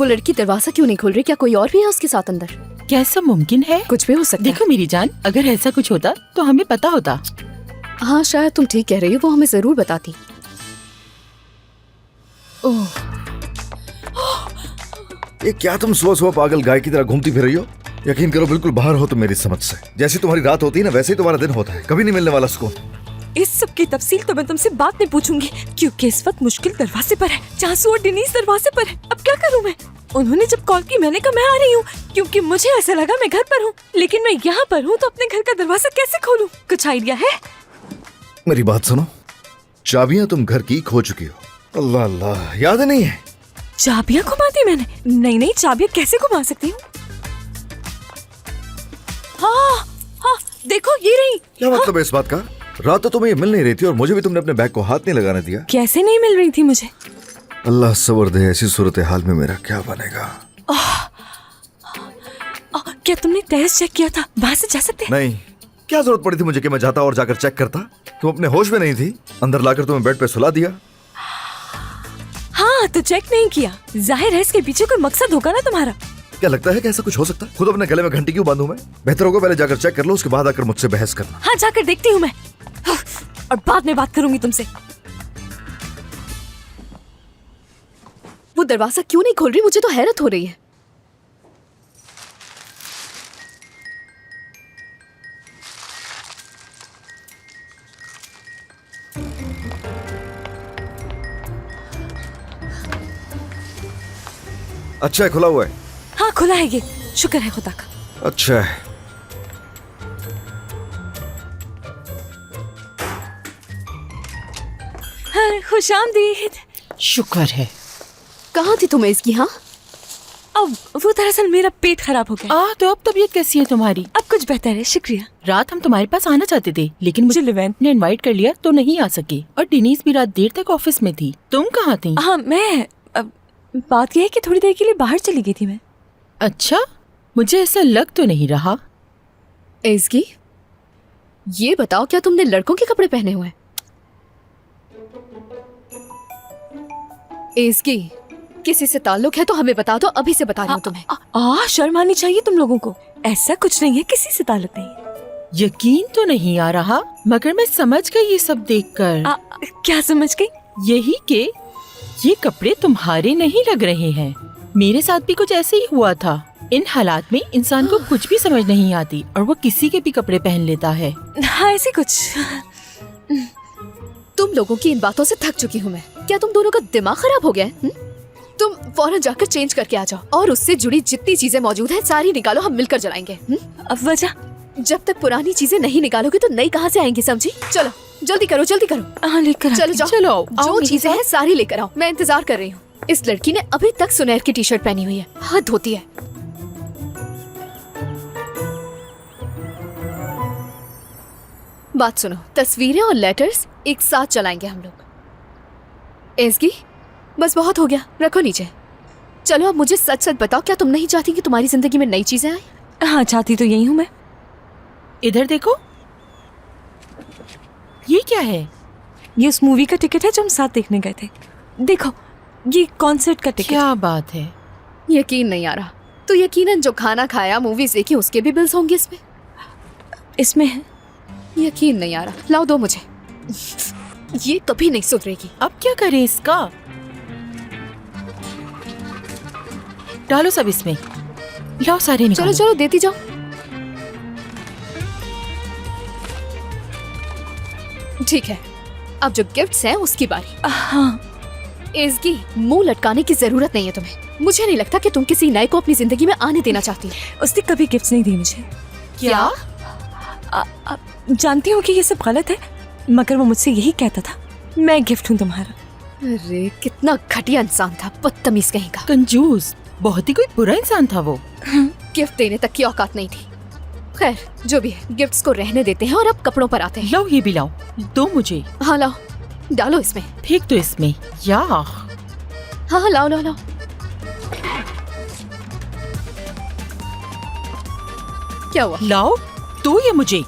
वो लड़की दरवाजा क्यों नहीं खोल रही? क्या कोई और भी है उसके साथ अंदर? क्या ऐसा मुमकिन है? कुछ भी हो सकता है। देखो मेरी जान, अगर ऐसा कुछ होता तो हमें पता होता। हाँ शायद तुम ठीक कह रही हो, वो हमें जरूर बताती। ओह, ये क्या तुम सुबह सुबह पागल गाय की तरह घूमती फिर रही हो? यकीन करो बिल्कुल बाहर हो तुम मेरी समझ से। जैसी तुम्हारी रात होती है ना वैसे ही तुम्हारा दिन होता है, कभी नहीं मिलने वाला सुकून। इस सब की तफसील तो मैं तुमसे बात नहीं पूछूंगी, क्योंकि इस वक्त मुश्किल दरवाजे पर है। चांसू और डेनीस दरवाजे पर है। अब क्या करूं मैं? उन्होंने जब कॉल की मैंने कहा मैं आ रही हूँ, क्योंकि मुझे ऐसा लगा मैं घर पर हूँ, लेकिन मैं यहाँ पर हूँ तो अपने घर का दरवाजा कैसे खोलूँ? कुछ आइडिया है? मेरी बात सुनो, चाबियां तुम घर की खो चुकी हो। अल्लाह अल्लाह, याद नहीं है? चाबियाँ घुमा दी मैंने? नहीं, चाबियाँ कैसे घुमा सकती हूँ? हाँ, देखो ये रही। क्या मतलब है इस बात का? रात तो तुम्हें ये मिल नहीं रही थी और मुझे भी तुमने अपने बैग को हाथ नहीं लगाने दिया। कैसे नहीं मिल रही थी मुझे? अल्लाह सब्र दे, ऐसी सूरत हाल में मेरा क्या बनेगा? क्या तुमने टेस्ट चेक किया था? वहाँ से जा सकते हैं? नहीं, क्या जरूरत पड़ी थी मुझे कि मैं जाता और जाकर चेक करता? तुम अपने होश में नहीं थी, अंदर लाकर तुम्हें बेड पे सुला दिया। हाँ तो चेक नहीं किया, जाहिर है इसके पीछे कोई मकसद होगा ना तुम्हारा। क्या लगता है कि ऐसा कुछ हो सकता है? खुद अपने गले में घंटी क्यों बांधूं मैं? बेहतर होगा पहले जाकर चेक कर लो, उसके बाद आकर मुझसे बहस करना। हाँ जाकर देखती हूँ मैं, और बाद में बात करूंगी तुमसे। वो दरवाजा क्यों नहीं खोल रही? मुझे तो हैरत हो रही है। अच्छा है खुला हुआ है? हाँ खुला है ये, शुक्र है खुदा का। अच्छा है। हाँ, खुशामदीद। शुक्र है। कहाँ थी तुम्हें इसकी? हाँ अब वो दरअसल मेरा पेट खराब हो गया। तो अब तबीयत कैसी है तुम्हारी? अब कुछ बेहतर है, शुक्रिया। रात हम तुम्हारे पास आना चाहते थे, लेकिन मुझे लिवेंट ने इनवाइट कर लिया तो नहीं आ सके, और डेनीस भी रात देर तक ऑफिस में थी। तुम कहाँ थी? हाँ मैं बात यह है कि थोड़ी देर के लिए बाहर चली गई थी मैं। अच्छा, मुझे ऐसा लग तो नहीं रहा। इसकी ये बताओ, क्या तुमने लड़कों के कपड़े पहने हुए हैं? इसकी किसी से ताल्लुक है तो हमें बता दो, अभी से बता रही हूँ तुम्हें। शर्म आनी चाहिए तुम लोगों को। ऐसा कुछ नहीं है, किसी से ताल्लुक नहीं। यकीन तो नहीं आ रहा, मगर मैं समझ गई ये सब देखकर। क्या समझ गई? यही कि ये कपड़े तुम्हारे नहीं लग रहे हैं। मेरे साथ भी कुछ ऐसे ही हुआ था। इन हालात में इंसान को कुछ भी समझ नहीं आती और वो किसी के भी कपड़े पहन लेता है। हाँ ऐसे कुछ। तुम लोगों की इन बातों से थक चुकी हूँ मैं। क्या तुम दोनों का दिमाग खराब हो गया है? तुम फौरन जाकर चेंज करके आ जाओ और उससे जुड़ी जितनी चीजें मौजूद हैं सारी निकालो, हम मिलकर जलाएंगे। अब वजह? जब तक पुरानी चीजें नहीं निकालोगे तो नई कहाँ से आएंगी, समझी? चलो जल्दी करो, जल्दी करो। हाँ लेकर चलो जाओ, चलो जो चीजें हैं सारी लेकर आओ, मैं इंतजार कर रही हूँ। इस लड़की ने अभी तक सुनहर की टी शर्ट पहनी हुई है, हद होती है। बात सुनो, तस्वीरें और लेटर्स एक साथ चलाएंगे हम लोग। एसगी बस बहुत हो गया, रखो नीचे। चलो अब मुझे सच सच बताओ, क्या तुम नहीं चाहती कि तुम्हारी जिंदगी में नई चीजें आए? हाँ चाहती तो यही हूँ मैं। इधर देखो, ये क्या है? ये उस मूवी का टिकट है जो हम साथ देखने गए थे। देखो ये कॉन्सर्ट का टिकट। क्या बात है? यकीन नहीं आ रहा। तो यकीनन जो खाना खाया, मूवीज देखी, उसके भी बिल्स होंगे इसमें। इसमें है। यकीन नहीं आ रहा, लाओ दो मुझे। ये कभी नहीं सुधरेगी। अब क्या करें इसका? डालो सब इसमें, लाओ सारे निकालो। चलो चलो देती जाओ। ठीक है, अब जो गिफ्ट्स हैं उसकी बारी। हाँ इसकी मुंह लटकाने की जरूरत नहीं है तुम्हें। मुझे नहीं लगता कि तुम किसी नए को अपनी जिंदगी में आने देना चाहती है। उसने कभी गिफ्ट्स नहीं दी मुझे। क्या? जानती हूँ कि ये सब गलत है, मगर वो मुझसे यही कहता था, मैं गिफ्ट हूँ तुम्हारा। अरे कितना घटिया इंसान था, बदतमीज कहीं का। कंजूस, बहुत ही कोई बुरा इंसान था वो। गिफ्ट देने तक की औकात नहीं थी। खैर जो भी है, गिफ्ट्स को रहने देते हैं और अब कपड़ों पर आते हैं। लाओ ये भी लाओ, दो मुझे। हाँ लाओ, डालो इसमें। फेंक दो इसमें। या हाँ लाओ लाओ लाओ। क्या हुआ? लाओ, दो ये मुझे।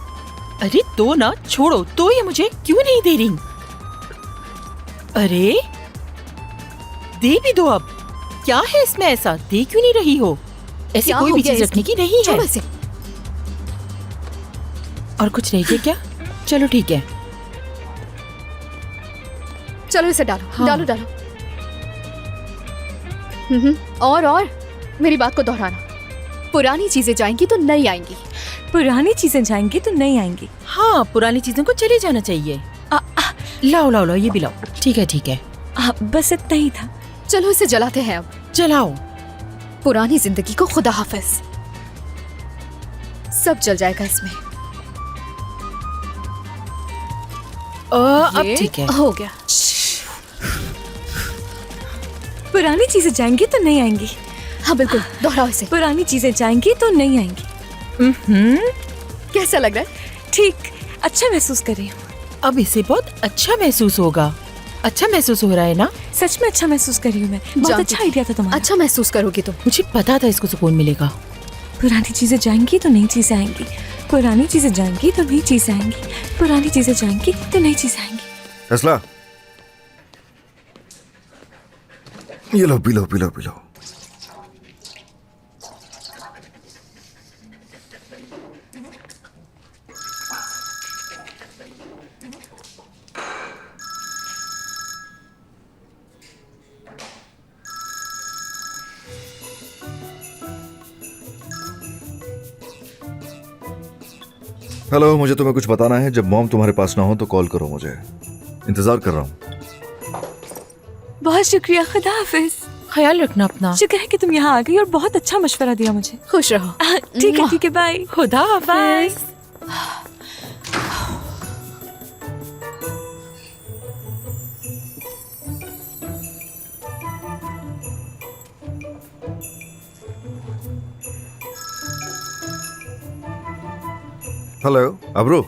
अरे दो ना, छोड़ो, दो ये मुझे। क्यों नहीं दे रही? अरे दे भी दो अब। क्या है इसमें ऐसा? देख क्यों नहीं रही हो? ऐसी क्या कोई हो भी गया चीज रखने की नहीं है। छोड़ो इसे। और कुछ नहीं है क्या? चलो ठीक है। चलो इसे डालो। हाँ। डालो डालो। और मेरी बात को दोहराना। पुरानी चीजें जाएंगी तो नई आएंगी। पुरानी चीजें जाएंगी तो नहीं आएंगी। हाँ, पुरानी चीजों को चले जाना चाहिए। लाओ लाओ लाओ, ये भी लाओ। ठीक है ठीक है, बस इतना ही था। चलो इसे जलाते हैं अब। जलाओ। पुरानी जिंदगी को खुदा हाफिज। सब जल जाएगा इसमें। अब ये ठीक है। हो गया। पुरानी चीजें जाएंगी तो नहीं आएंगी। हाँ बिल्कुल, दोहराओ इसे। पुरानी चीजें जाएंगी तो नहीं आएंगी। कैसा लग रहा है? ठीक, अच्छा महसूस कर रही हूँ। अब इसे बहुत अच्छा महसूस होगा। अच्छा महसूस हो रहा है ना? सच में अच्छा महसूस कर रही हूँ मैं। बहुत जानती अच्छा थी। आइडिया था तुम्हारा। अच्छा महसूस करोगी तुम। मुझे पता था इसको सुकून मिलेगा। पुरानी चीजें जाएंगी तो नई चीजें आएंगी। पुरानी चीजें जाएंगी तो नई चीजें आएंगी। पुरानी चीजें जाएंगी तो नई चीजें आएंगी। फैसला, ये लो, P low P low P low. Hello, मुझे तुम्हें कुछ बताना है। जब मॉम तुम्हारे पास ना हो तो कॉल करो मुझे। इंतजार कर रहा हूँ। बहुत शुक्रिया, खुदा हाफिज। ख्याल रखना अपना। शुक्र है कि तुम यहाँ आ गई और बहुत अच्छा मशवरा दिया मुझे। खुश रहो। ठीक है, बाय। खुदा बाय। हाफिज। हेलो अब्रू।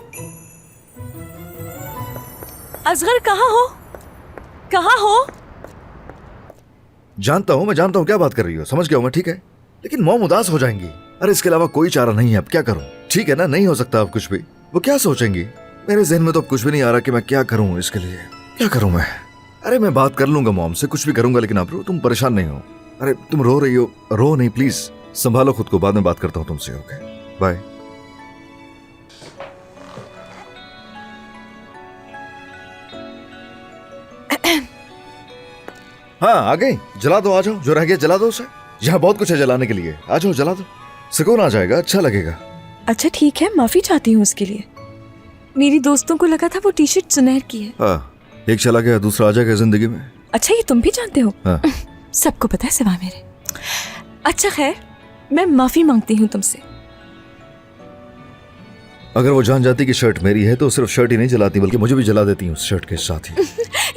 असगर कहाँ हो? कहाँ हो? जानता हूँ, मैं जानता हूँ क्या बात कर रही हो। समझ गया हूँ मैं, ठीक है। लेकिन मॉम उदास हो जाएंगी। अरे इसके अलावा कोई चारा नहीं है। अब क्या करूँ? ठीक है ना, नहीं हो सकता अब कुछ भी। वो क्या सोचेंगी? मेरे जहन में तो अब कुछ भी नहीं आ रहा कि मैं क्या करूँ इसके लिए। क्या करूँ मैं? अरे मैं बात कर लूंगा मॉम से, कुछ भी करूंगा। लेकिन अब्रू तुम परेशान नहीं हो। अरे तुम रो रही हो, रो नहीं प्लीज। संभालो खुद को, बाद में बात करता हूँ तुमसे। Okay bye. हाँ आ गई। जला दो, आ जाओ। जो रह गया जला दो उसे। यहाँ बहुत कुछ है जलाने के लिए। आ जाओ, जला दो। सुकून आ जाएगा, अच्छा लगेगा। अच्छा ठीक है, माफी चाहती हूँ उसके लिए। मेरी दोस्तों को लगा था वो टी शर्ट सुनहर की है। हाँ, एक चला गया दूसरा आ जाएगा जिंदगी में। अच्छा, ये तुम भी जानते हो? हाँ। सबको पता है सिवाय मेरे। अच्छा खैर, मैं माफी मांगती हूँ तुमसे। अगर वो जान जाती कि शर्ट मेरी है तो सिर्फ शर्ट ही नहीं जलाती बल्कि मुझे भी जला देती उस शर्ट के साथ ही।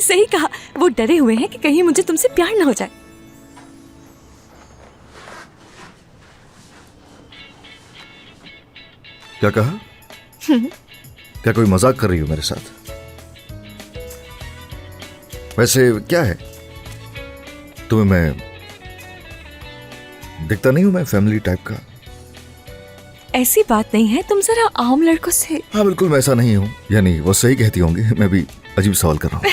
सही कहा, वो डरे हुए हैं कि कहीं मुझे तुमसे प्यार ना हो जाए। क्या कहा? क्या कोई मजाक कर रही हो मेरे साथ? वैसे क्या है, तुम्हें मैं दिखता नहीं हूं मैं फैमिली टाइप का? ऐसी बात नहीं है, तुम जरा आम लड़कों से। हाँ बिल्कुल, मैं ऐसा नहीं हूँ। यानी वो सही कहती होंगी, मैं भी अजीब सवाल कर रहा हूँ।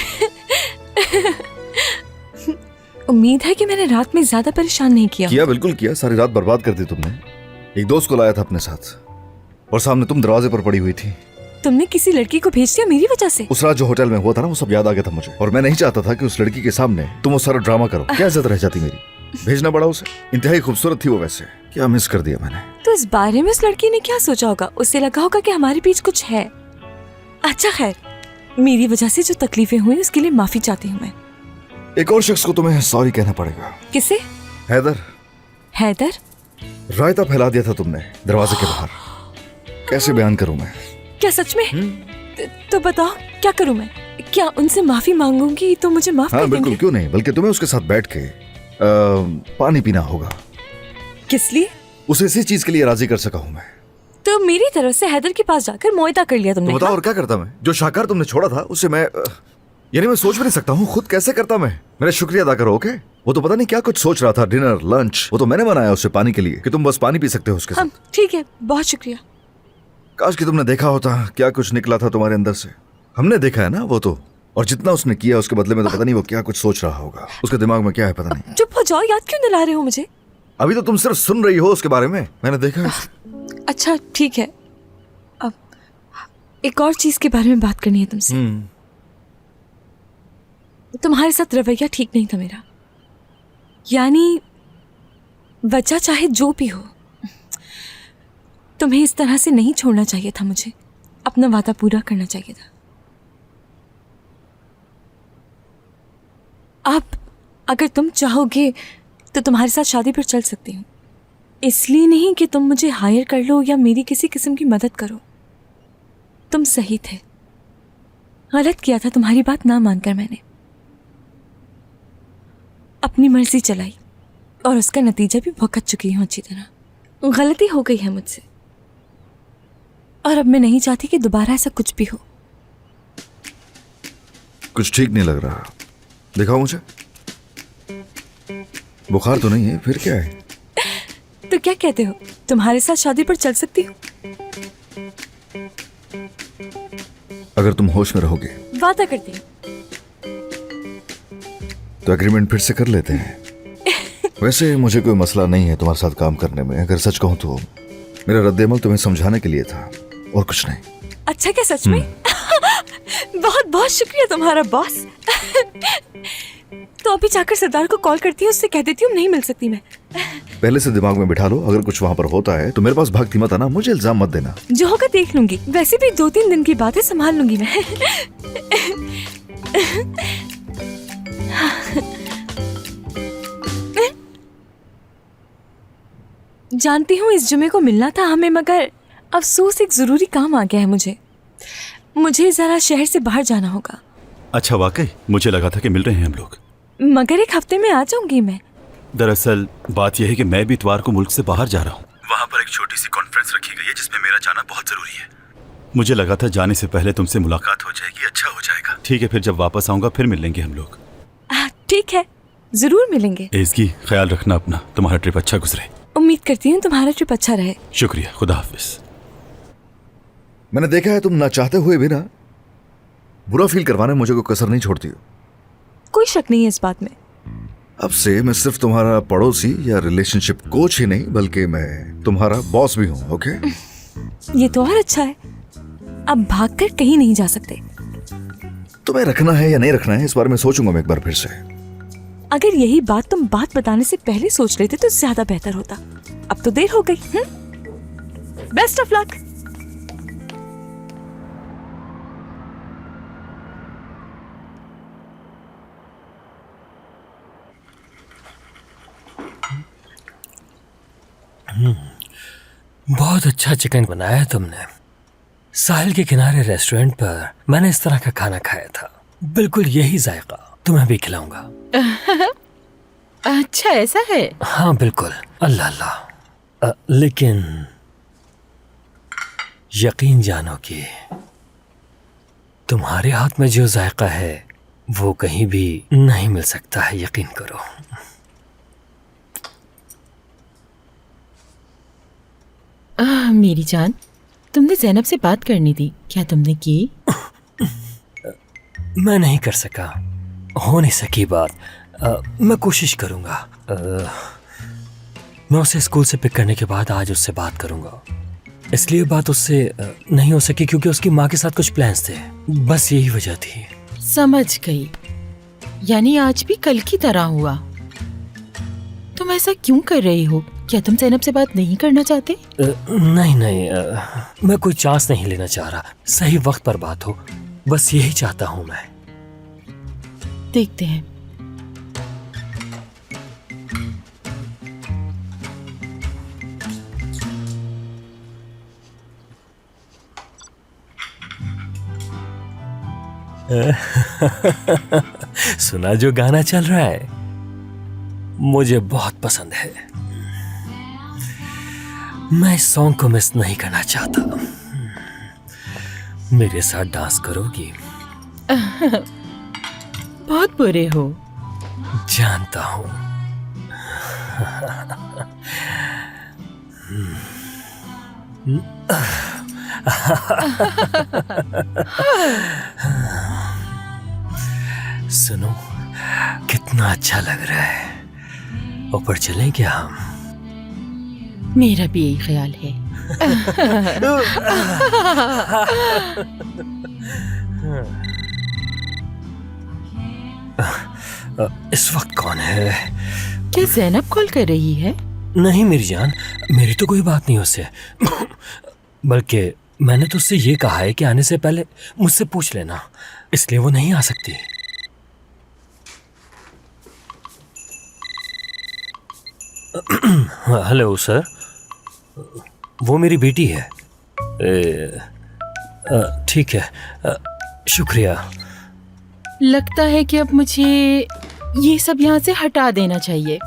उम्मीद है कि मैंने रात में ज्यादा परेशान नहीं किया। किया, बिल्कुल किया। सारी रात बर्बाद कर दी तुमने। एक दोस्त को लाया था अपने साथ और सामने तुम दरवाजे पर पड़ी हुई थी। तुमने किसी लड़की को भेज दिया मेरी वजह से। उस रात जो होटल में हुआ था ना, वो सब याद आ गया था मुझे। और मैं नहीं चाहता था कि उस लड़की के सामने तुम वो सारा ड्रामा करो। क्या इज्जत रह जाती मेरी? भेजना पड़ा उसे। इंतहाई खूबसूरत थी वो। वैसे क्या मिस कर दिया मैंने। तो इस बारे में उस लड़की ने क्या सोचा होगा? उसे लगा होगा कि हमारे बीच कुछ है। अच्छा खैर, मेरी वजह से जो तकलीफें हुई उसके लिए माफी चाहती हूँ मैं। एक और शख्स को तुम्हें सॉरी कहना पड़ेगा। किसे? हैदर। हैदर? रायता फैला दिया था तुमने दरवाजे के बाहर। कैसे बयान करूं मैं? क्या सच में? तो बताओ क्या करूं मैं? क्या उनसे माफी मांगूंगी तो मुझे माफ कर हाँ देंगे? बिल्कुल, क्यों नहीं। बल्कि तुम्हें उसके साथ बैठ के पानी पीना होगा। किस लिए? उसे इसी चीज के लिए राजी कर सका हूं मैं। तो मेरी तरफ से हैदर के पास जाकर मुआयदा कर लिया तुमने। तो बताओ और क्या करता मैं? जो शाकार तुमने छोड़ा था उससे मैं यानी मैं सोच भी नहीं सकता हूँ खुद कैसे करता मैं। मेरा शुक्रिया अदा करो। ओके, वो तो पता नहीं क्या कुछ सोच रहा था। डिनर लंच वो तो मैंने बनाया उससे पानी के लिए कि तुम बस पानी पी सकते हो उसके साथ। हम ठीक है, बहुत शुक्रिया। काश कि तुमने देखा होता क्या कुछ निकला था तुम्हारे अंदर से। हमने देखा है ना वो तो, और जितना उसने किया उसके बदले में तो पता नहीं वो क्या कुछ सोच रहा होगा, उसके दिमाग में क्या है पता नहीं। चुप हो जाओ, याद क्यों दिला रहे हो मुझे? अभी तो तुम सिर्फ सुन रही हो उसके बारे में, मैंने देखा है। अच्छा ठीक है, अब एक और चीज के बारे में बात करनी है तुमसे। तुम्हारे साथ रवैया ठीक नहीं था मेरा, यानी वजह चाहे जो भी हो, तुम्हें इस तरह से नहीं छोड़ना चाहिए था। मुझे अपना वादा पूरा करना चाहिए था। अब अगर तुम चाहोगे तो तुम्हारे साथ शादी पर चल सकती हूँ, इसलिए नहीं कि तुम मुझे हायर कर लो या मेरी किसी किस्म की मदद करो। तुम सही थे, गलत किया था तुम्हारी बात ना मानकर। मैंने अपनी मर्जी चलाई और उसका नतीजा भी भुगत चुकी हूँ अच्छी तरह। गलती हो गई है मुझसे और अब मैं नहीं चाहती कि दोबारा ऐसा कुछ भी हो। कुछ ठीक नहीं लग रहा, दिखाओ मुझे। बुखार तो नहीं है, फिर क्या है? तो क्या कहते हो, तुम्हारे साथ शादी पर चल सकती हूँ? अगर तुम होश में रहोगे वादा करती हूँ। तो एग्रीमेंट फिर से कर लेते हैं। वैसे मुझे कोई मसला नहीं है तुम्हारे साथ काम करने में, अगर सच कहूं तो मेरा रद्द-ए-अमल तुम्हें समझाने के लिए था और कुछ नहीं। अच्छा क्या सच में? बहुत बहुत शुक्रिया तुम्हारा बॉस। तो अभी जाकर सरदार को कॉल करती हूँ, उससे कह देती हूँ नहीं मिल सकती मैं। पहले से दिमाग में बिठा लो, अगर कुछ वहां पर होता है तो मेरे पास भागती मत आना, मुझे इल्जाम मत देना। जो होगा देख लूंगी, वैसे भी 2-3 दिन की बात है, संभाल लूंगी मैं। जानती हूँ इस जुमे को मिलना था हमें, मगर अफसोस एक जरूरी काम आ गया है मुझे जरा शहर से बाहर जाना होगा। अच्छा वाकई मुझे लगा था कि मिल रहे हैं हम लोग, मगर एक हफ्ते में आ जाऊंगी मैं। दरअसल बात यह है कि मैं भी इतवार को मुल्क से बाहर जा रहा हूँ। वहाँ पर एक छोटी सी कॉन्फ्रेंस रखी गई है जिसमें मेरा जाना बहुत जरूरी है। मुझे लगा था जाने से पहले तुमसे मुलाकात हो जाएगी, अच्छा हो जाएगा। ठीक है, फिर जब वापस आऊंगा फिर मिल लेंगे हम लोग। ठीक है, जरूर मिलेंगे। एज़गी, ख्याल रखना अपना, तुम्हारा ट्रिप अच्छा गुजरे। उम्मीद करती हूँ तुम्हारा ट्रिप अच्छा रहे। शुक्रिया, खुदा हाफिज। मैंने देखा है तुम ना चाहते हुए भी ना बुरा फील करवाने मुझे कोई कसर नहीं छोड़ती हो। कोई शक नहीं है इस बात में। अब से मैं सिर्फ तुम्हारा पड़ोसी या रिलेशनशिप कोच ही नहीं, बल्कि मैं तुम्हारा बॉस भी हूँ। ओके? ये तो और अच्छा है, अब भागकर कहीं नहीं जा सकते। तुम्हें रखना है या नहीं रखना है इस बारे में सोचूंगा मैं एक बार फिर से। अगर यही बात तुम बात बताने से पहले सोच लेते तो ज्यादा बेहतर होता। अब तो देर हो गई। Best of luck. बहुत अच्छा चिकन बनाया तुमने। साहिल के किनारे रेस्टोरेंट पर मैंने इस तरह का खाना खाया था, बिल्कुल यही जायका। तुम्हें भी खिलाऊंगा। अच्छा ऐसा है? हाँ बिल्कुल। अल्लाह अल्लाह। लेकिन यकीन जानो कि तुम्हारे हाथ में जो जायका है वो कहीं भी नहीं मिल सकता है, यकीन करो। मेरी जान, तुमने ज़ैनब से बात करनी थी, क्या तुमने की? मैं नहीं कर सका, हो नहीं सकी बात। मैं कोशिश करूंगा। मैं उसे स्कूल से पिक करने के बाद आज उससे बात करूंगा। इसलिए बात उससे नहीं हो सकी क्योंकि उसकी माँ के साथ कुछ प्लान्स थे, बस यही वजह थी। समझ गई, यानी आज भी कल की तरह हुआ। तुम ऐसा क्यों कर रही हो? क्या तुम ज़ैनब से बात नहीं करना चाहते? नहीं मैं कोई चांस नहीं लेना चाह रहा, सही वक्त पर बात हो, बस यही चाहता हूँ मैं। देखते हैं। सुना जो गाना चल रहा है, मुझे बहुत पसंद है। मैं इस सॉन्ग को मिस नहीं करना चाहता। मेरे साथ डांस करोगी? बहुत बुरे हो। जानता हूं। सुनो, कितना अच्छा लग रहा है। ऊपर चलें क्या हम? मेरा भी यही ख्याल है। इस वक्त कौन है? क्या जैनब कॉल कर रही है? नहीं मेरी जान, मेरी तो कोई बात नहीं उससे। बल्कि मैंने तो उससे ये कहा है कि आने से पहले मुझसे पूछ लेना, इसलिए वो नहीं आ सकती। हेलो सर, वो मेरी बेटी है। ठीक है, शुक्रिया। लगता है कि अब मुझे ये सब यहाँ से हटा देना चाहिए।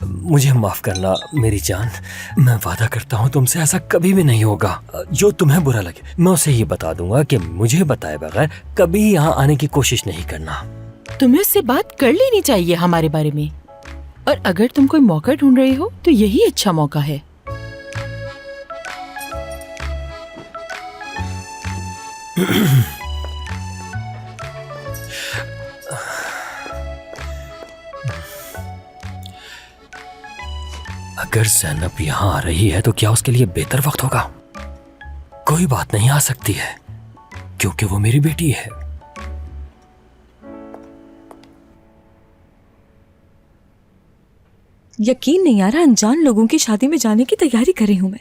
मुझे माफ करना मेरी जान, मैं वादा करता हूँ तुमसे ऐसा कभी भी नहीं होगा। जो तुम्हें बुरा लगे मैं उसे ये बता दूंगा कि मुझे बताए बगैर कभी यहाँ आने की कोशिश नहीं करना। तुम्हें उससे बात कर लेनी चाहिए हमारे बारे में, और अगर तुम कोई मौका ढूंढ रहे हो तो यही अच्छा मौका है। अगर जैनब यहाँ आ रही है तो क्या उसके लिए बेहतर वक्त होगा? कोई बात नहीं, आ सकती है क्योंकि वो मेरी बेटी है। यकीन नहीं आ रहा, अनजान लोगों की शादी में जाने की तैयारी कर रही हूं मैं।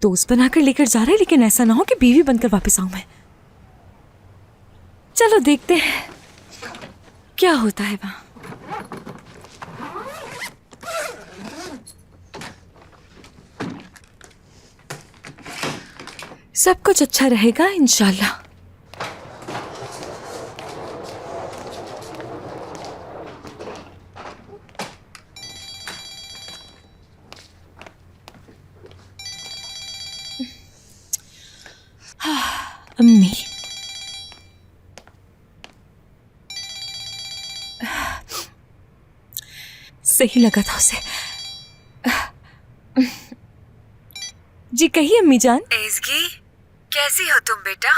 दोस्त बनाकर लेकर जा रहे हैं, लेकिन ऐसा ना हो कि बीवी बनकर वापस आऊं मैं। चलो देखते हैं क्या होता है वहां। सब कुछ अच्छा रहेगा इंशाल्लाह। अम्मी, सही लगा था उसे। जी कहिए अम्मी जान। एज़गी, कैसी हो तुम बेटा?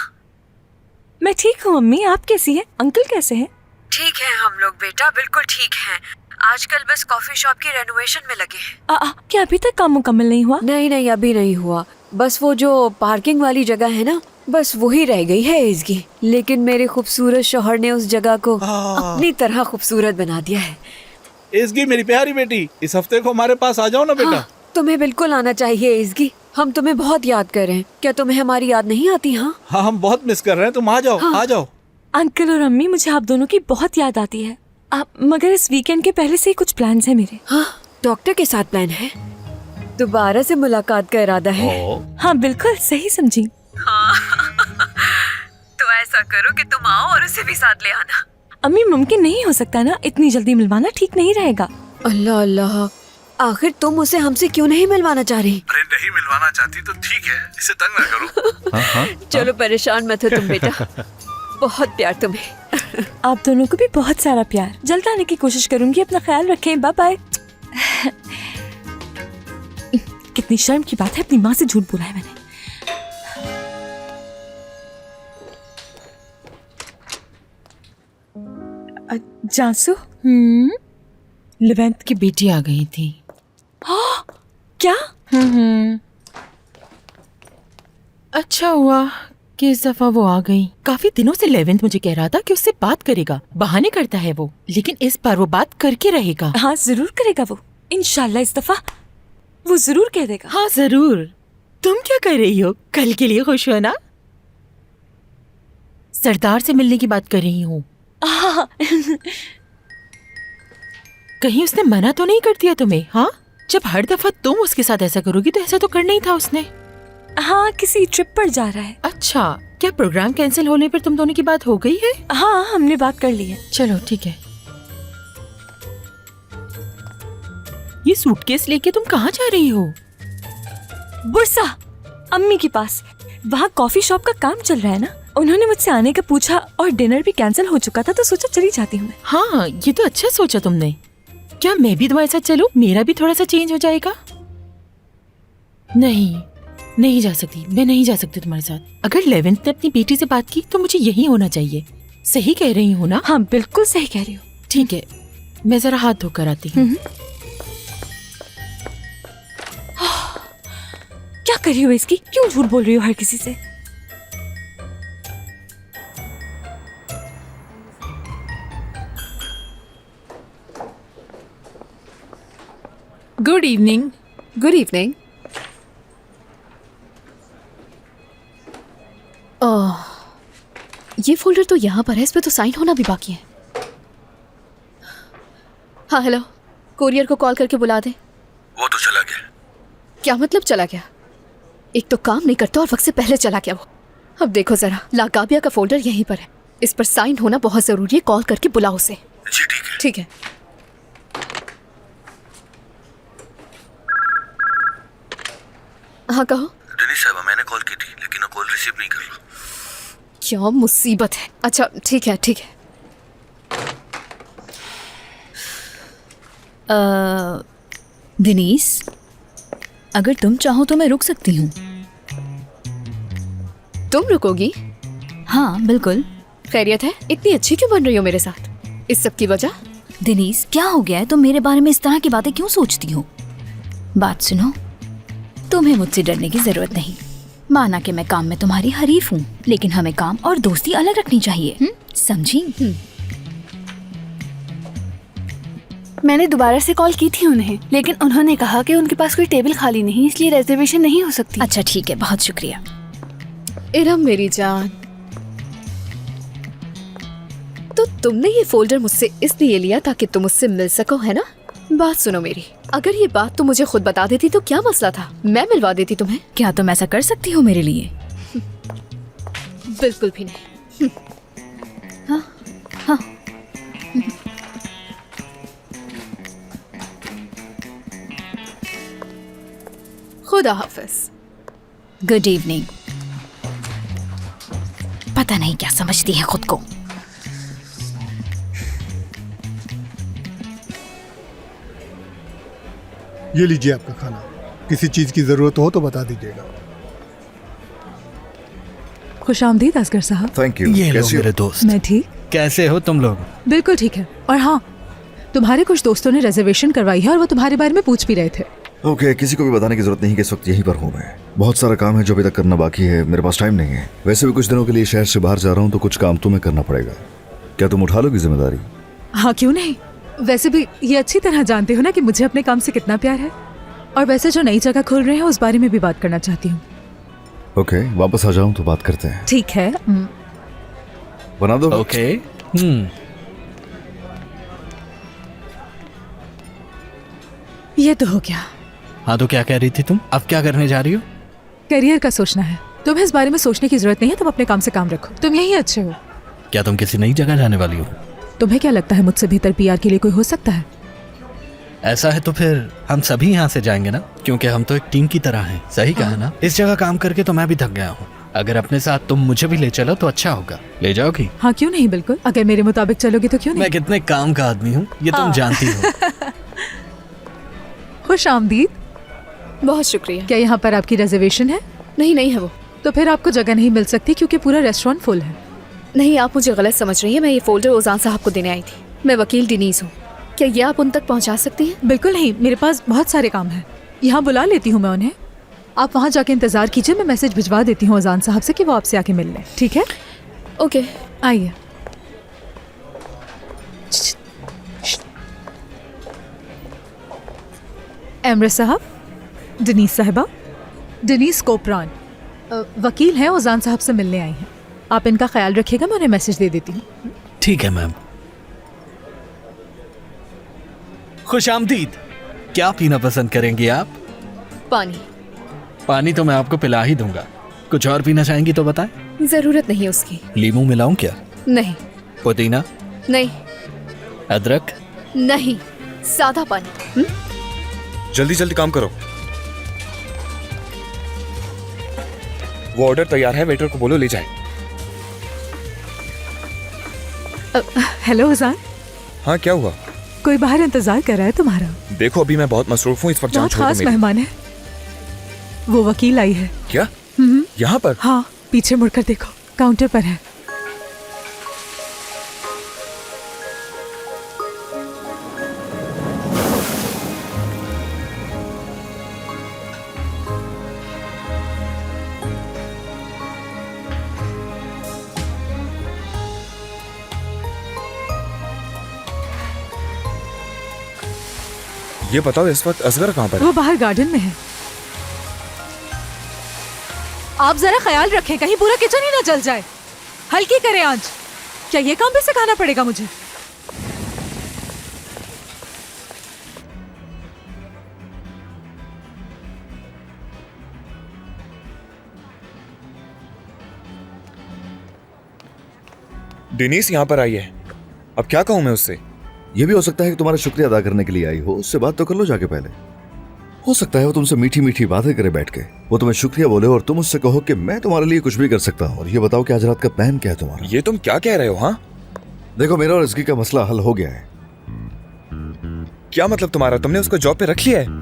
मैं ठीक हूँ अम्मी, आप कैसी हैं? अंकल कैसे हैं? ठीक है हम लोग बेटा, बिल्कुल ठीक हैं। आजकल बस कॉफी शॉप की रेनोवेशन में लगे हैं। क्या अभी तक काम मुकम्मल नहीं हुआ? नहीं अभी नहीं हुआ, बस वो जो पार्किंग वाली जगह है ना, बस वही रह गई है एज़गी। लेकिन मेरे खूबसूरत शौहर ने उस जगह को अपनी तरह खूबसूरत बना दिया है। एज़गी मेरी प्यारी बेटी, इस हफ्ते को हमारे पास आ जाओ ना बेटा। तुम्हें बिल्कुल आना चाहिए एज़गी, हम तुम्हें बहुत याद कर रहे हैं। क्या तुम्हें हमारी याद नहीं आती? हाँ हम बहुत मिस कर रहे हैं, तुम आ जाओ। आ जाओ। अंकल और अम्मी, मुझे आप दोनों की बहुत याद आती है। मगर इस वीकेंड के पहले से ही कुछ प्लान्स हैं मेरे। हाँ, डॉक्टर के साथ प्लान है? दोबारा से मुलाकात का इरादा है? हाँ बिल्कुल सही समझी। तो ऐसा करो कि तुम आओ और उसे भी साथ ले आना। अम्मी मुमकिन नहीं हो सकता ना, इतनी जल्दी मिलवाना ठीक नहीं रहेगा। अल्लाह अल्लाह, आखिर तुम उसे हमसे क्यों नहीं मिलवाना चाह रही? अरे नहीं मिलवाना चाहती तो ठीक है, इसे तंग ना करो। चलो परेशान मत हो तुम बेटा, बहुत प्यार तुम्हें। आप दोनों को भी बहुत सारा प्यार। जल्द आने की कोशिश करूंगी, अपना ख्याल रखें, बाय बाय। कितनी शर्म की बात है, अपनी माँ से झूठ बोला है मैंने। जासू, लेवेंथ की बेटी आ गई थी। क्या? अच्छा हुआ कि इस दफा वो आ गई। काफी दिनों से लेवेंथ मुझे कह रहा था कि उससे बात करेगा। बहाने करता है वो, लेकिन इस बार वो बात करके रहेगा। हाँ जरूर करेगा वो, इंशाल्लाह इस दफा वो जरूर कह देगा। हाँ जरूर। तुम क्या कर रही हो? कल के लिए खुश हो ना? सरदार से मिलने की बात कर रही हूँ। कहीं उसने मना तो नहीं कर दिया तुम्हें? हाँ, जब हर दफा तुम उसके साथ ऐसा करोगी तो ऐसा तो करना ही था उसने। हाँ, किसी ट्रिप पर जा रहा है। अच्छा, क्या प्रोग्राम कैंसिल होने पर तुम दोनों की बात हो गई है? हाँ, हमने बात कर ली है। चलो ठीक है। ये सूटकेस लेके तुम कहाँ जा रही हो? बुरसा, अम्मी के पास। वहाँ कॉफी शॉप का काम चल रहा है ना, उन्होंने मुझसे आने का पूछा और डिनर भी कैंसिल हो चुका था तो सोचा चली जाती हूँ मैं। हाँ, ये तो अच्छा सोचा तुमने। क्या मैं भी तुम्हारे साथ चलूं? मेरा भी थोड़ा सा चेंज हो जाएगा। नहीं, नहीं जा सकती, मैं नहीं जा सकती तुम्हारे साथ। अगर 11th ने अपनी बेटी से बात की तो मुझे यही होना चाहिए। सही कह रही हूँ ना? हाँ बिल्कुल सही कह रही हो। ठीक है, मैं जरा हाथ धोकर आती हूँ। क्या कर रही हो इसकी? क्यों झूठ बोल रही हो हर किसी से? Good evening. Good evening. ये फोल्डर तो यहाँ पर है, इस पे तो साइन होना भी बाकी है। हाँ हेलो, कोरियर को कॉल करके बुला दे। वो तो चला गया। क्या मतलब चला गया? एक तो काम नहीं करता और वक्त से पहले चला गया वो। अब देखो जरा, लागाबिया का फोल्डर यहीं पर है, इस पर साइन होना बहुत जरूरी है। कॉल करके बुलाओ उसे। जी ठीक है। ठीक है। हाँ कहो। डेनिस साहब, मैंने कॉल की थी लेकिन वो कॉल रिसीव नहीं कर रहा। क्या मुसीबत है। अच्छा ठीक है ठीक है। दिनीस, अगर तुम चाहो तो मैं रुक सकती हूँ। तुम रुकोगी? हाँ बिल्कुल। खैरियत है? इतनी अच्छी क्यों बन रही हो मेरे साथ? इस सब की वजह? दिनीस, क्या हो गया है? तुम मेरे बारे में इस तरह की बातें क्यों सोचती हो? बात सुनो, तुम्हें मुझसे डरने की जरूरत नहीं। माना कि मैं काम में तुम्हारी हरीफ हूँ, लेकिन हमें काम और दोस्ती अलग रखनी चाहिए, समझी? मैंने दोबारा से कॉल की थी उन्हें, लेकिन उन्होंने कहा कि उनके पास कोई टेबल खाली नहीं, इसलिए रिजर्वेशन नहीं हो सकती। अच्छा ठीक है, बहुत शुक्रिया। इरम मेरी जान, तो तुमने ये फोल्डर मुझसे इसलिए लिया ताकि तुम मुझसे मिल सको, है ना? बात सुनो मेरी, अगर ये बात तुम मुझे खुद बता देती तो क्या मसला था? मैं मिलवा देती तुम्हें। क्या तुम ऐसा कर सकती हो मेरे लिए? बिल्कुल भी नहीं। हाँ हाँ। खुदा हाफिज। Good evening. पता नहीं क्या समझती है खुद को। ये लीजिए आपका खाना। किसी चीज की जरूरत हो तो बता दीजिएगा। खुशामदीद असगर साहब। Thank you. ये लो कैसी हो? मेरे दोस्त। मैं ठीक, कैसे हो तुम लोग? बिल्कुल ठीक है। और हाँ, तुम्हारे कुछ दोस्तों ने रिजर्वेशन करवाई है और वो तुम्हारे बारे में पूछ भी रहे थे। ओके, किसी को भी बताने की जरूरत नहीं कि इस वक्त यहीं पर हूँ मैं। बहुत सारा काम है जो अभी तक करना बाकी है, मेरे पास टाइम नहीं है। वैसे भी कुछ दिनों के लिए शहर से बाहर जा रहा हूँ तो कुछ काम तुम्हें करना पड़ेगा। क्या तुम उठा लोगी जिम्मेदारी? हाँ क्यों नहीं। वैसे भी ये अच्छी तरह जानते हो ना कि मुझे अपने काम से कितना प्यार है। और वैसे जो नई जगह खोल रहे हैं उस बारे में भी बात करना चाहती हूँ। ओके, वापस आ जाऊँ तो बात करते हैं। ठीक है। बना दो। ओके। ये तो हो गया। हाँ तो क्या कह रही थी तुम? अब क्या करने जा रही हो? करियर का सोचना है। तुम्हें इस बारे में सोचने की जरूरत नहीं है, तुम अपने काम से काम रखो। तुम यही अच्छे हो। क्या तुम किसी नई जगह जाने वाली हो? तुम्हें क्या लगता है मुझसे बेहतर पीआर के लिए कोई हो सकता है? ऐसा है तो फिर हम सभी यहाँ से जाएंगे ना, क्योंकि हम तो एक टीम की तरह हैं। सही कहा ना? इस जगह काम करके तो मैं भी थक गया हूँ। अगर अपने साथ तुम मुझे भी ले चलो तो अच्छा होगा। ले जाओगी? हाँ क्यों नहीं, बिल्कुल। अगर मेरे मुताबिक चलोगे तो क्यों नहीं। मैं कितने काम का आदमी हूँ ये तुम जानती हो। खुश आमदीद। बहुत शुक्रिया। क्या यहाँ पर आपकी रिजर्वेशन है? नहीं नहीं है वो। तो फिर आपको जगह नहीं मिल सकती क्योंकि पूरा रेस्टोरेंट फुल है। नहीं, आप मुझे गलत समझ रही हैं। मैं ये फोल्डर ओजान साहब को देने आई थी। मैं वकील डिनीज हूँ। क्या ये आप उन तक पहुँचा सकती हैं? बिल्कुल नहीं, मेरे पास बहुत सारे काम हैं। यहाँ बुला लेती हूँ मैं उन्हें। आप वहाँ जाके इंतजार कीजिए, मैं मैसेज भिजवा देती हूँ ओजान साहब से कि वो आपसे आके मिल लें। ठीक है? ओके आइए। एमरे साहब, डनीस साहिबा, डनीस कोपरान वकील हैं, ओजान साहब से मिलने आई हैं। आप इनका ख्याल रखिएगा, मैं उन्हें मैसेज दे देती हूँ। ठीक है मैम। खुशामदीद। क्या पीना पसंद करेंगी आप? पानी। पानी तो मैं आपको पिला ही दूंगा। कुछ और पीना चाहेंगी तो बताएं। जरूरत नहीं उसकी। लीमू मिलाऊं क्या? नहीं। पुदीना? नहीं। अदरक? नहीं, सादा पानी। जल्दी जल्दी काम करो। वो ऑर्डर तैयार है, वेटर को बोलो ले जाए। हेलो ओजान। हाँ क्या हुआ? कोई बाहर इंतजार कर रहा है तुम्हारा। देखो अभी मैं बहुत मसरूफ हूँ, इस वक्त जान बहुत छोड़ दो खास मेरी। मेहमान है। वो वकील आई है। क्या यहाँ पर? हाँ, पीछे मुड़कर देखो, काउंटर पर है। ये बताओ इस वक्त असगर कहाँ पर है? वो बाहर गार्डन में है। आप जरा ख्याल रखें कहीं पूरा किचन ही ना जल जाए। हल्की करें आंच। क्या ये काम भी सिखाना पड़ेगा मुझे? डेनिस यहाँ पर आई है, अब क्या कहूँ मैं उससे? ये भी हो सकता है कि तुम्हारा शुक्रिया अदा करने के लिए आई हो, उससे बात तो कर लो जाके पहले। हो सकता है वो तुमसे मीठी मीठी बातें करे बैठ के, वो तुम्हें शुक्रिया बोले और तुम उससे कहो कि मैं तुम्हारे लिए कुछ भी कर सकता हूँ। और ये बताओ कि आज रात का प्लान क्या है तुम्हारा? ये तुम क्या कह रहे हो? हाँ देखो, मेरा और इसकी का मसला हल हो गया है। क्या मतलब तुम्हारा? तुमने उसको जॉब पे रख लिया है?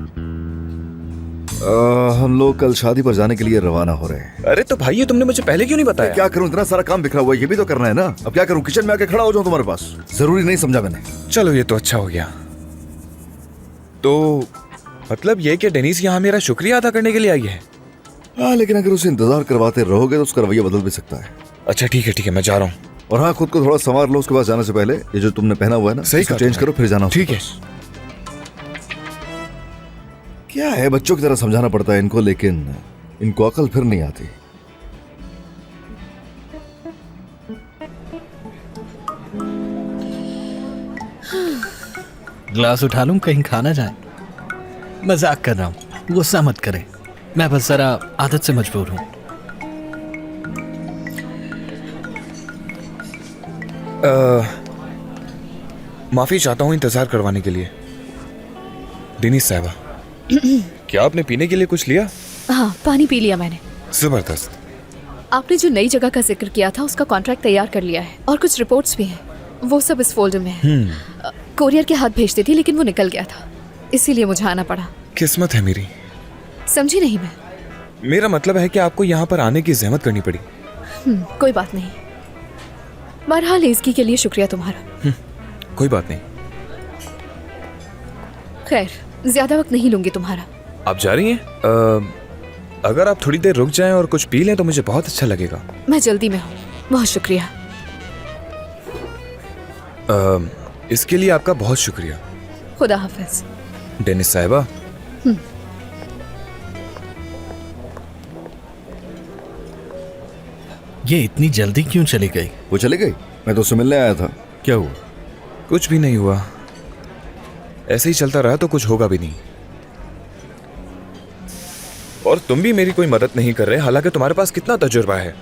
हम लोग कल शादी पर जाने के लिए रवाना हो रहे हैं। अरे तो भाई ये तुमने मुझे पहले क्यों नहीं बताया? क्या करूं, इतना सारा काम बिखरा हुआ है, ये भी तो करना है ना। अब क्या करूं, किचन में आके खड़ा हो जाऊं तुम्हारे पास? जरूरी नहीं समझा मैंने। चलो ये तो अच्छा हो गया। तो मतलब ये कि डेनिस यहाँ मेरा शुक्रिया अदा करने के लिए आई है? हाँ, लेकिन अगर उसे इंतजार करवाते रहोगे तो उसका रवैया बदल भी सकता है। अच्छा ठीक है मैं जा रहा हूँ। और हाँ, खुद को थोड़ा संवार लो उसके पास जाने से पहले। ये जो तुमने पहना हुआ है ना, सही इसको चेंज करो फिर जाना। ठीक है। क्या है, बच्चों की तरह समझाना पड़ता है इनको, लेकिन इनको अकल फिर नहीं आती। ग्लास उठा लूं, कहीं खाना जाए? मजाक कर रहा हूँ, गुस्सा मत करें, मैं बस जरा आदत से मजबूर हूँ। माफी चाहता हूँ इंतजार करवाने के लिए। डेनिस साहबा, क्या आपने पीने के लिए कुछ लिया? हाँ, पानी पी लिया मैंने। जबरदस्त। आपने जो नई जगह का जिक्र किया था उसका कॉन्ट्रैक्ट तैयार कर लिया है और कुछ रिपोर्ट्स भी हैं। वो सब इस फोल्डर में है। कोरियर के हाथ भेजती थी लेकिन वो निकल गया था, इसीलिए मुझे आना पड़ा। किस्मत है मेरी। समझी नहीं मैं? मेरा मतलब है कि आपको यहाँ पर आने की जहमत करनी पड़ी। कोई बात नहीं। बहरहाल इसकी के लिए शुक्रिया तुम्हारा। कोई बात नहीं। खैर, ज्यादा वक्त नहीं लूंगी तुम्हारा। आप जा रही हैं? अगर आप थोड़ी देर रुक जाएं और कुछ पी लें तो मुझे बहुत अच्छा लगेगा। मैं जल्दी में हूँ, बहुत शुक्रिया। इसके लिए आपका बहुत शुक्रिया। खुदा हाफिज। डेनिस साहिबा। ये इतनी जल्दी क्यों चली गई? वो चली गई? मैं तो उससे मिलने आया था। क्या हुआ? कुछ भी नहीं हुआ, ऐसे ही चलता रहा तो कुछ होगा भी नहीं। और तुम भी मेरी कोई मदद नहीं कर रहे, हालांकि तुम्हारे पास कितना तजुर्बा है।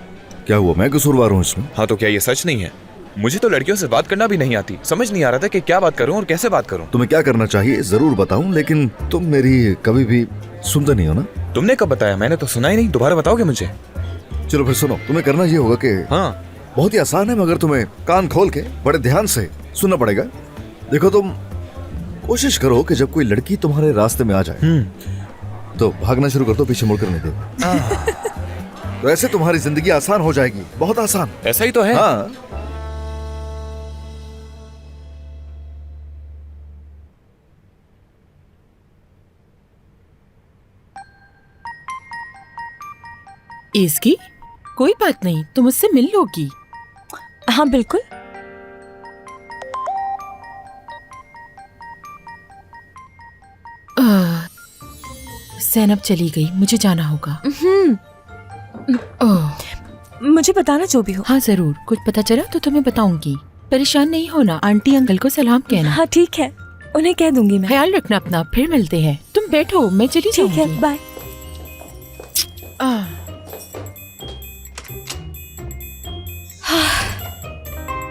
क्या हुआ, मैं कसूरवार हूँ इसमें? हाँ, तो क्या ये सच नहीं है? मुझे तो लड़कियों से बात करना भी नहीं आती, समझ नहीं आ रहा था कि क्या बात करूं और कैसे बात करूं। तुम्हें क्या करना चाहिए जरूर बताऊं, लेकिन तुम मेरी कभी भी सुनते नहीं हो ना। तुमने कब बताया? मैंने तो सुना ही नहीं, दोबारा बताओगे मुझे? चलो फिर सुनो, तुम्हें करना ये होगा कि हाँ, बहुत ही आसान है, मगर तुम्हें कान खोल के बड़े ध्यान से सुनना पड़ेगा। देखो, तुम कोशिश करो कि जब कोई लड़की तुम्हारे रास्ते में आ जाए तो भागना शुरू कर दो, पीछे मुड़कर नहीं दो। तो ऐसे तुम्हारी जिंदगी आसान हो जाएगी, बहुत आसान। ऐसा ही तो है। हाँ। इसकी कोई बात नहीं, तुम मुझसे मिल लोगी। हाँ बिल्कुल। ज़ैनब चली गई, मुझे जाना होगा। मुझे बताना जो भी हो। हाँ जरूर, कुछ पता चला तो तुम्हें बताऊंगी। परेशान नहीं होना, आंटी अंकल को सलाम कहना। हाँ ठीक है, उन्हें कह दूंगी मैं। ख्याल रखना अपना, फिर मिलते हैं। तुम बैठो, मैं चली जाऊंगी। ठीक है, बाय।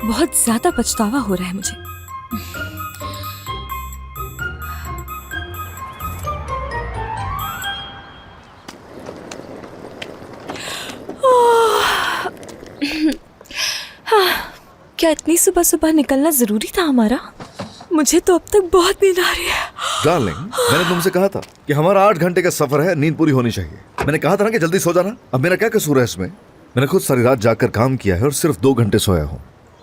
बहुत ज्यादा पछतावा हो रहा है मुझे। क्या इतनी सुबह सुबह निकलना जरूरी था हमारा? मुझे तो अब तक बहुत नींद आ रही है। डार्लिंग, मैंने तुमसे कहा था कि हमारा 8 घंटे का सफर है, नींद पूरी होनी चाहिए। मैंने कहा था ना कि जल्दी सो जाना। अब मेरा क्या कसूर है इसमें? मैंने खुद सारी रात जागकर काम किया है और सिर्फ 2 घंटे सोया हूँ।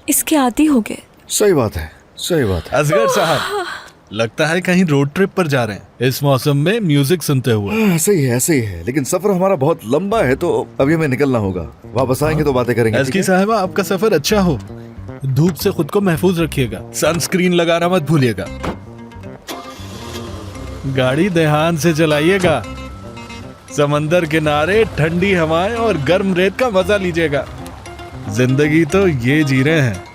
इसके आदी हो गए। सही बात है, सही बात है। असगर साहब, लगता है कहीं रोड ट्रिप पर जा रहे हैं इस मौसम में म्यूजिक सुनते हुए। ऐसे ही है, ऐसे ही है, लेकिन सफर हमारा बहुत लंबा है तो अभी हमें निकलना होगा। वापस आएंगे तो बातें करेंगे। एसकी साहिबा, आपका सफर अच्छा हो। धूप से खुद को महफूज रखिएगा, सनस्क्रीन लगाना मत भूलिएगा। गाड़ी ध्यान से चलाइएगा। समंदर किनारे ठंडी हवाएं और गर्म रेत का मजा लीजिएगा। जिंदगी तो ये जी रहे हैं।